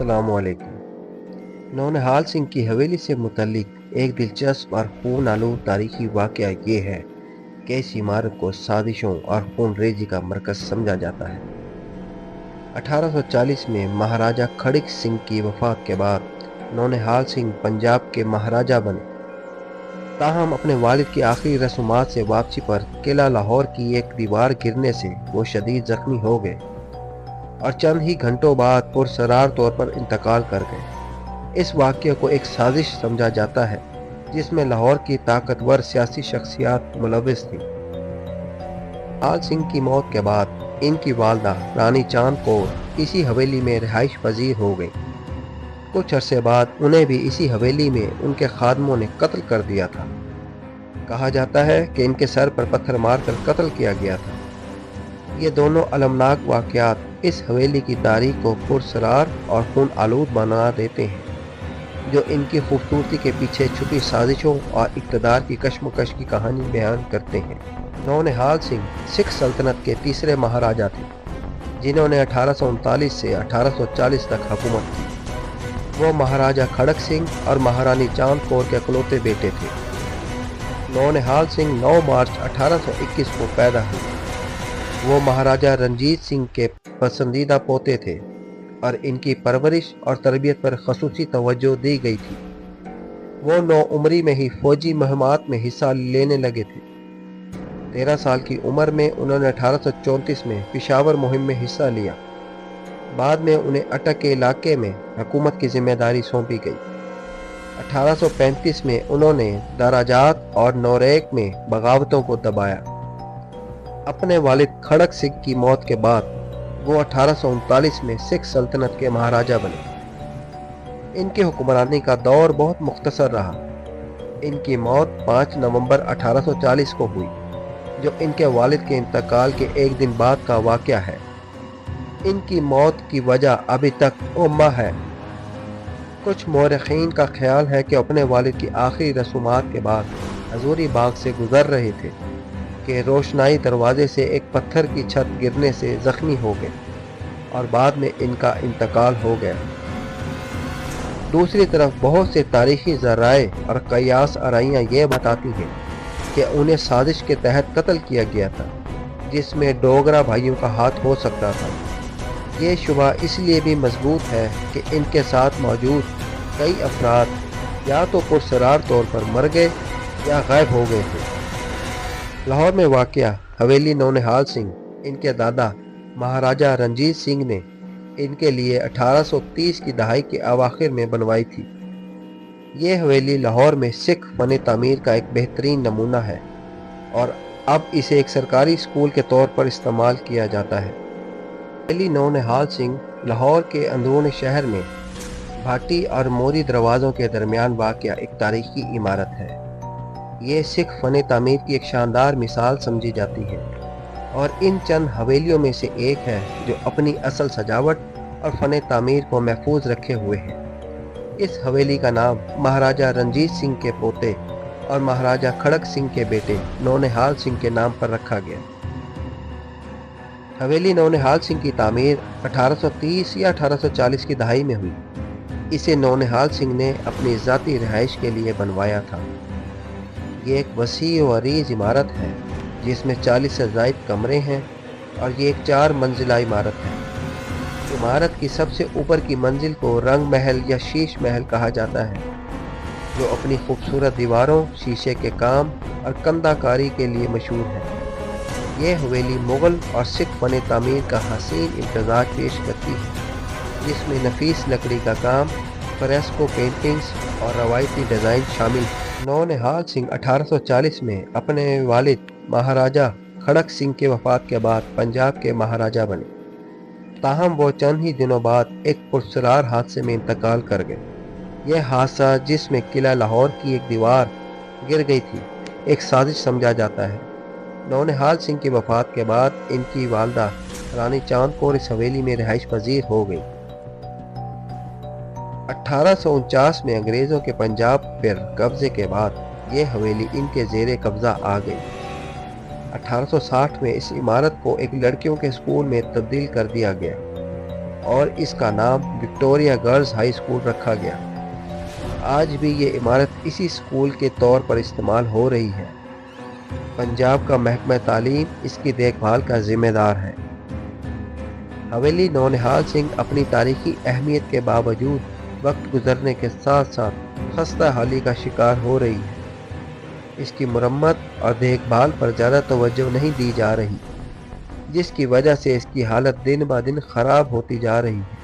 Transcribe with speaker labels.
Speaker 1: अस्सलाम वालेकुम। नौनिहाल सिंह की हवेली से मुतल्लिक एक दिलचस्प और खून आलूद तारीखी वाक़या ये है कि इस इमारत को साजिशों और खून रेजी का मरकज़ समझा जाता है। 1840 में महाराजा खड़क सिंह की वफ़ात के बाद नौनिहाल सिंह पंजाब के महाराजा बने। ताहम अपने वालिद की आखिरी रसूमात से वापसी पर किला लाहौर की एक दीवार गिरने से वो शदीद ज़ख्मी हो गए और चंद ही घंटों बाद पुरसरार तौर पर इंतकाल कर गए। इस वाक़ये को एक साजिश समझा जाता है जिसमें लाहौर की ताकतवर सियासी शख्सियात मुलव्विस थी। हाल सिंह की मौत के बाद इनकी वालदा रानी चांद कौर इसी हवेली में रिहाइश पजीर हो गई। कुछ अरसे बाद उन्हें भी इसी हवेली में उनके खादमों ने कत्ल कर दिया था। कहा जाता है कि इनके सर पर पत्थर मारकर कत्ल किया गया था। ये दोनों अलमनाक वाक़यात इस हवेली की तारीख को पुरसरार और खून आलूद बना देते हैं, जो इनकी खूबसूरती के पीछे छुपी साजिशों और इक़्तिदार की कश्मकश की कहानी बयान करते हैं। नौनिहाल सिंह सिख सल्तनत के तीसरे महाराजा थे, जिन्होंने 1839 से 1840 तक हुकूमत की। वो महाराजा खड़क सिंह और महारानी चांद कौर के इकलौते बेटे थे। नौनिहाल सिंह 9 मार्च 1821 को पैदा हुए। वो महाराजा रंजीत सिंह के पसंदीदा पोते थे और इनकी परवरिश और तरबियत पर खसूसी तवज्जो दी गई थी। वो 9 उम्री में ही फौजी मुहिमात में हिस्सा लेने लगे थे। 13 साल की उम्र में उन्होंने 1834 में पेशावर मुहिम में हिस्सा लिया। बाद में उन्हें अटक के इलाके में हुकूमत की जिम्मेदारी सौंपी गई। 1835 में उन्होंने दराजात और नौरेक में बगावतों को दबाया। अपने वालिद खड़क सिंह की मौत के बाद वो 1839 में सिख सल्तनत के महाराजा बने। इनकी हुक्मरानी का दौर बहुत मुख्तसर रहा। इनकी मौत 5 नवंबर 1840 को हुई, जो इनके वालिद के इंतकाल के एक दिन बाद का वाक़या है। इनकी मौत की वजह अभी तक उम्मा है। कुछ मौरखीन का ख्याल है कि अपने वालिद की आखिरी रसूमात के बाद हजूरी बाग से गुजर रहे थे कि रोशनाई दरवाजे से एक पत्थर की छत गिरने से ज़ख्मी हो गए और बाद में इनका इंतकाल हो गया। दूसरी तरफ बहुत से तारीखी ज़राए और क़यास आराइयाँ ये बताती हैं कि उन्हें साजिश के तहत कत्ल किया गया था, जिसमें डोगरा भाइयों का हाथ हो सकता था। ये शुबा इसलिए भी मजबूत है कि इनके साथ मौजूद कई अफराद या तो पुरसरार तौर पर मर गए या गायब हो गए थे। लाहौर में वाक़या हवेली नौनिहाल सिंह इनके दादा महाराजा रंजीत सिंह ने इनके लिए 1830 की दहाई के अवाखिर में बनवाई थी। ये हवेली लाहौर में सिख फन तामीर का एक बेहतरीन नमूना है और अब इसे एक सरकारी स्कूल के तौर पर इस्तेमाल किया जाता है। हवेली नौनिहाल सिंह लाहौर के अंदरूनी शहर में भाटी और मोरी दरवाज़ों के दरमियान वाक़या एक तारीखी इमारत है। ये सिख फन तामीर की एक शानदार मिसाल समझी जाती है और इन चंद हवेलियों में से एक है जो अपनी असल सजावट और फन तामीर को महफूज रखे हुए है। इस हवेली का नाम महाराजा रंजीत सिंह के पोते और महाराजा खड़क सिंह के बेटे नौनिहाल सिंह के नाम पर रखा गया। हवेली नौनिहाल सिंह की तामीर 1830 या 1840 की दहाई में हुई। इसे नौनिहाल सिंह ने अपनी ज़ाती रिहाइश के लिए बनवाया था। ये एक वसी व अरीज़ इमारत है जिसमें 40 से ज़ायद कमरे हैं और ये एक 4 मंजिला इमारत है। इमारत की सबसे ऊपर की मंजिल को रंग महल या शीश महल कहा जाता है, जो अपनी खूबसूरत दीवारों, शीशे के काम और कंधाकारी के लिए मशहूर है। ये हवेली मुग़ल और सिख फन तामीर का हसीन इम्तज़ाज पेश करती है, जिसमें नफीस लकड़ी का काम, फ्रेस्को पेंटिंग्स और रवायती डिज़ाइन शामिल है। नौनिहाल सिंह 1840 में अपने वालिद महाराजा खड़क सिंह के वफ़ात के बाद पंजाब के महाराजा बने। ताहम वो चंद ही दिनों बाद एक पुरसरार हादसे में इंतकाल कर गए। यह हादसा, जिसमें किला लाहौर की एक दीवार गिर गई थी, एक साजिश समझा जाता है। नौनिहाल सिंह की वफ़ात के बाद इनकी वालदा रानी चांद कौर इस हवेली में रिहाइश पजीर हो गई। 1849 में अंग्रेज़ों के पंजाब पर कब्ज़े के बाद ये हवेली इनके ज़ेरे कब्ज़ा आ गई। 1860 में इस इमारत को एक लड़कियों के स्कूल में तब्दील कर दिया गया। اور اس کا نام وکٹوریہ گرلز ہائی اسکول رکھا گیا۔ آج بھی یہ عمارت اسی اسکول کے طور پر استعمال ہو رہی ہے۔ پنجاب کا محکمہ تعلیم اس کی دیکھ بھال کا ذمہ دار ہے۔ حویلی نونہال سنگھ اپنی تاریخی اہمیت کے باوجود وقت گزرنے کے ساتھ ساتھ خستہ حالی کا شکار ہو رہی ہے۔ اس کی مرمت اور دیکھ بھال پر زیادہ توجہ نہیں دی جا رہی، جس کی وجہ سے اس کی حالت دن بہ دن خراب ہوتی جا رہی ہے۔